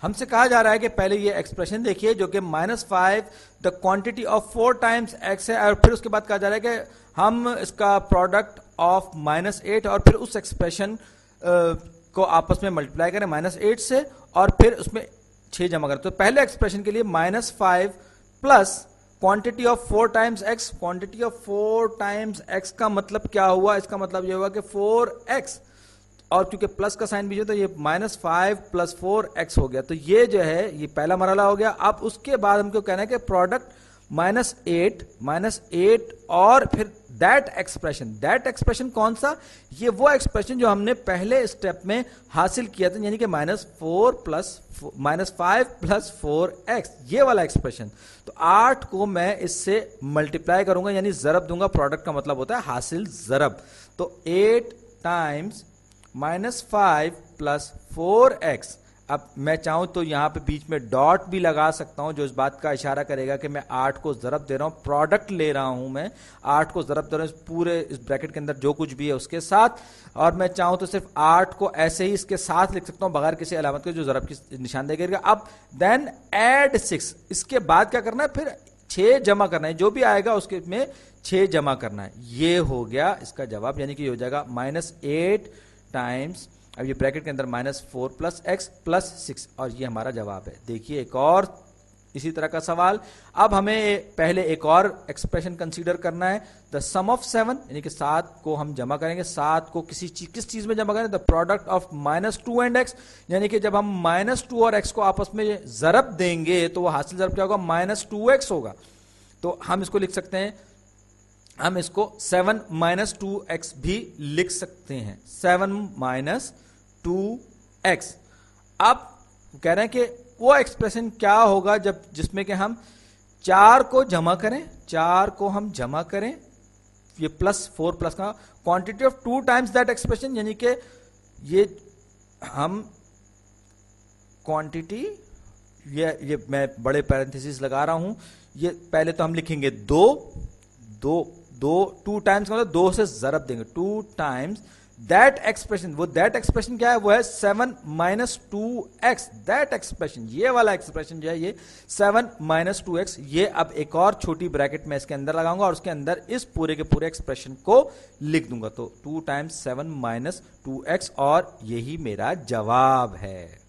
हमसे कहा जा रहा है कि पहले ये एक्सप्रेशन देखिए जो कि -5 the quantity of 4 times x है, और फिर उसके बाद कहा जा रहा है कि हम इसका प्रोडक्ट ऑफ -8 और फिर उस एक्सप्रेशन को आपस में मल्टीप्लाई करें -8 से और फिर उसमें 6 जमा करें। तो पहले एक्सप्रेशन के लिए -5 plus quantity of 4 times x, quantity of 4 times x का मतलब क्या हुआ, इसका मतलब ये हुआ कि 4x, और क्योंकि प्लस का साइन भी जो, तो ये -5 + 4x हो गया। तो ये जो है ये पहला मरहला हो गया। अब उसके बाद हमको कहना है कि प्रोडक्ट -8 और फिर दैट एक्सप्रेशन कौन सा, ये वो एक्सप्रेशन जो हमने पहले स्टेप में हासिल किया था, यानी कि -5 + 4x, ये वाला एक्सप्रेशन। तो 8 को मैं इससे मल्टीप्लाई करूंगा, यानी जरब दूंगा। प्रोडक्ट का मतलब होता है हासिल जरब। तो 8 टाइम्स -5 + 4x। अब मैं चाहूं तो यहां पे बीच में डॉट भी लगा सकता हूं, जो इस बात का इशारा करेगा कि मैं 8 को जरब दे रहा हूं, प्रोडक्ट ले रहा हूं, मैं 8 को जरब दे रहा हूं इस पूरे इस ब्रैकेट के अंदर जो कुछ भी है उसके साथ। और मैं चाहूं तो सिर्फ 8 को ऐसे ही इसके साथ लिख सकता हूं बगैर किसी अलामत के, जो जरब की निशानदेही करेगा। अब देन ऐड 6, इसके बाद क्या करना है, फिर 6 जमा करना है, जो भी आएगा उसके में 6 जमा करना है। ये हो गया इसका जवाब, यानी कि हो जाएगा -8 टाइम्स, अब ये ब्रैकेट के अंदर -4 + x + 6, और ये हमारा जवाब है। देखिए एक और इसी तरह का सवाल। अब हमें पहले एक और एक्सप्रेशन कंसीडर करना है, द सम ऑफ 7, यानी कि 7 को हम जमा करेंगे। 7 को किस चीज में जमा करें, the product of -2 and x, यानी कि जब हम -2 और x को आपस में जरब देंगे तो वो हासिल जरब क्या होगा, -2x होगा। तो हम इसको लिख सकते हैं, हम इसको 7 - 2x भी लिख सकते हैं, 7 - 2x। अब कह रहे हैं कि वो एक्सप्रेशन क्या होगा जब जिसमें कि हम 4 को जमा करें, 4 को हम जमा करें, ये +4 प्लस का quantity of 2 times that expression, यानी कि ये हम क्वांटिटी, ये मैं बड़े पैरेंथेसिस लगा रहा हूं, ये पहले तो हम लिखेंगे 2 टाइम्स का मतलब 2 से जरब देंगे, 2 टाइम्स दैट एक्सप्रेशन। वो दैट एक्सप्रेशन क्या है, वो है 7 - 2x, दैट एक्सप्रेशन, ये वाला एक्सप्रेशन जो है ये 7 - 2x। ये अब एक और छोटी ब्रैकेट में इसके अंदर लगाऊंगा और उसके अंदर इस पूरे के पूरे एक्सप्रेशन को लिख दूंगा। तो 2 टाइम्स 7 - 2x, और यही मेरा जवाब है।